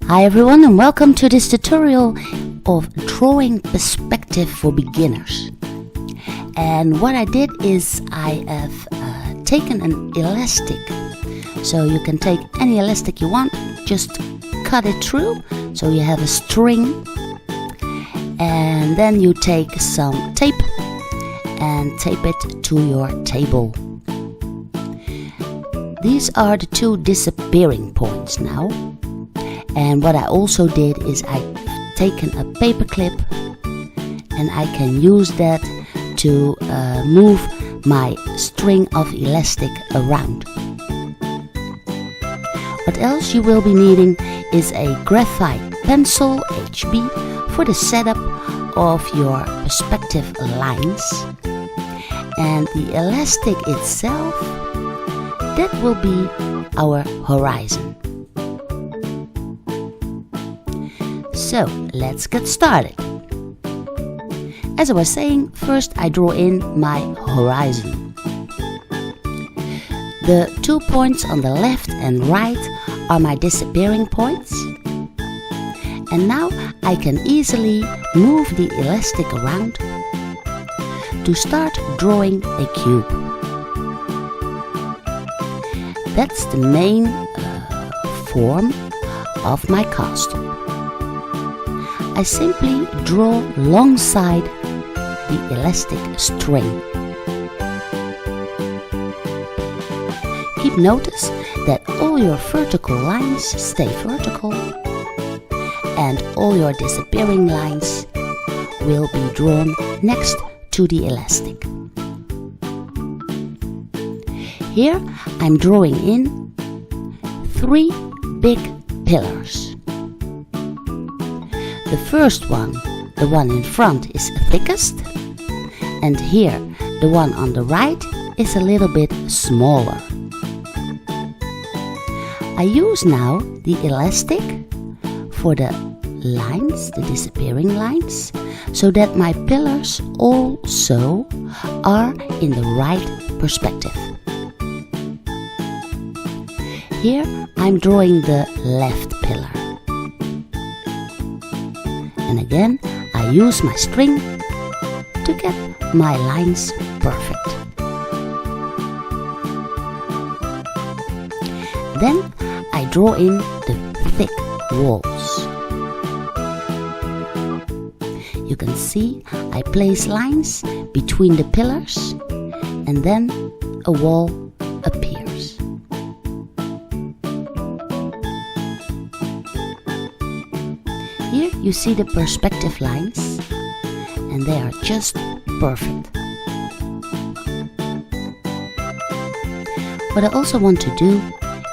Hi everyone, and welcome to this tutorial of drawing perspective for beginners. And what I did is I have taken an elastic. So you can take any elastic you want, just cut it through so you have a string, and then you take some tape and tape it to your table. These are the two disappearing points now. And what I also did is I've taken a paper clip and I can use that to move my string of elastic around. What else you will be needing is a graphite pencil HB for the setup of your perspective lines. And the elastic itself, that will be our horizon. So let's get started. As I was saying, first I draw in my horizon. The 2 points on the left and right are my disappearing points. And now I can easily move the elastic around to start drawing a cube. That's the main form of my castle. I simply draw alongside the elastic string. Keep notice that all your vertical lines stay vertical and all your disappearing lines will be drawn next to the elastic. Here I'm drawing in 3 big pillars. The first one, the one in front, is thickest, and here the one on the right is a little bit smaller. I use now the elastic for the lines, the disappearing lines, so that my pillars also are in the right perspective. Here I'm drawing the left pillar. And again, I use my string to get my lines perfect. Then I draw in the thick walls. You can see I place lines between the pillars and then a wall appears. Here you see the perspective lines, and they are just perfect. What I also want to do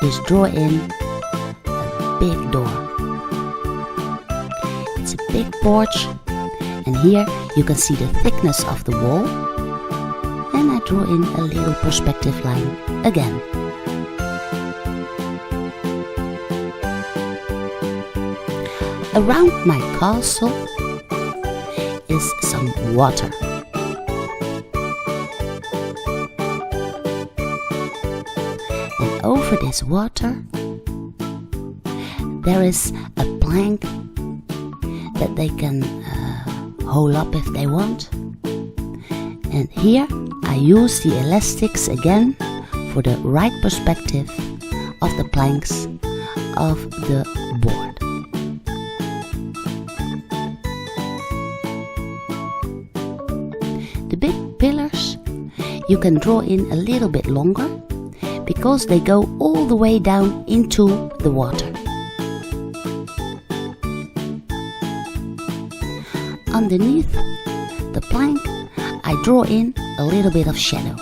is draw in a big door. It's a big porch, and here you can see the thickness of the wall, and I draw in a little perspective line again. Around my castle is some water. And over this water there is a plank that they can hold up if they want. And here I use the elastics again for the right perspective of the planks of the board. The big pillars you can draw in a little bit longer because they go all the way down into the water. Underneath the plank I draw in a little bit of shadow.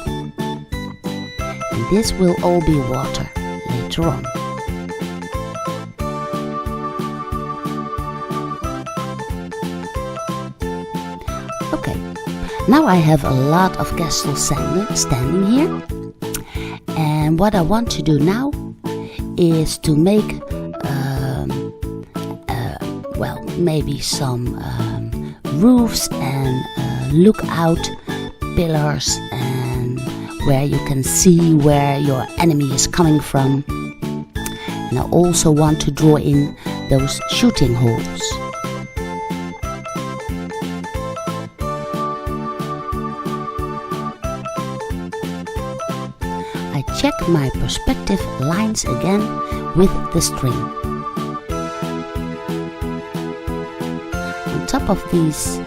And this will all be water later on. Okay. Now I have a lot of castles standing here, and what I want to do now is to make maybe some roofs and lookout pillars, and where you can see where your enemy is coming from. And I also want to draw in those shooting holes. I check my perspective lines again with the string. On top of these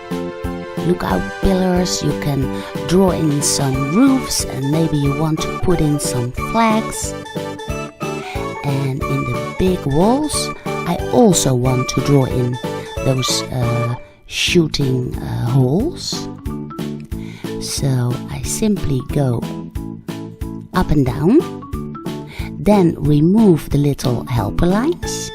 lookout pillars you can draw in some roofs, and maybe you want to put in some flags. And in the big walls I also want to draw in those shooting holes. So I simply go up and down, then remove the little helper lines,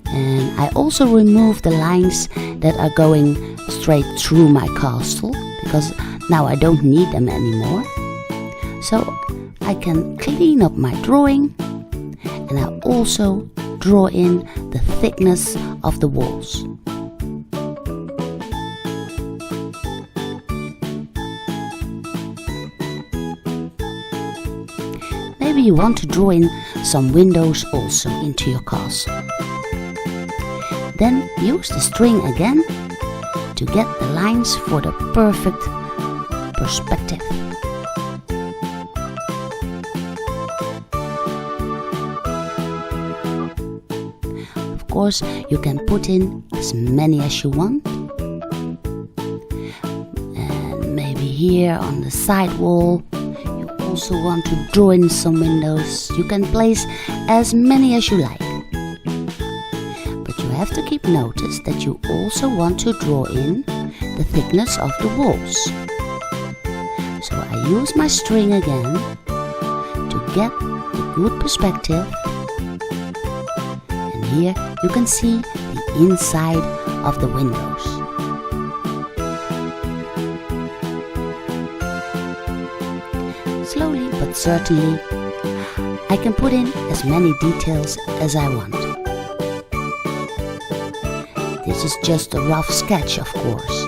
and I also remove the lines that are going straight through my castle, because now I don't need them anymore. So I can clean up my drawing, and I also draw in the thickness of the walls. Maybe you want to draw in some windows also into your castle. Then use the string again to get the lines for the perfect perspective. Of course, you can put in as many as you want. And maybe here on the side wall you also want to draw in some windows. You can place as many as you like. But you have to keep notice that you also want to draw in the thickness of the walls. So I use my string again to get the good perspective. And here you can see the inside of the windows. Slowly but certainly I can put in as many details as I want. This is just a rough sketch, of course.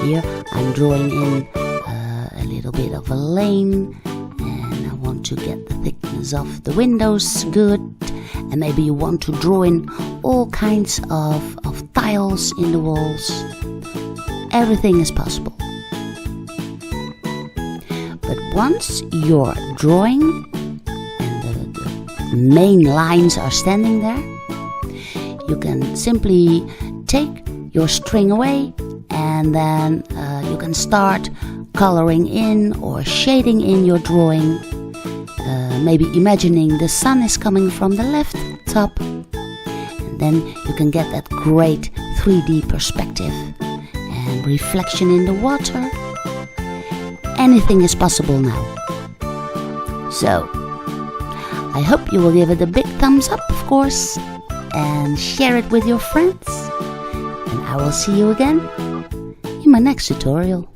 Here I'm drawing in a little bit of a lane, and I want to get the thickness of the windows good. And maybe you want to draw in all kinds of tiles in the walls. Everything is possible. But once your drawing and the main lines are standing there, you can simply take your string away, and then you can start coloring in or shading in your drawing. Maybe imagining the sun is coming from the left top, and then you can get that great 3D perspective and reflection in the water. Anything is possible now. So I hope you will give it a big thumbs up, of course, and share it with your friends. And I will see you again in my next tutorial.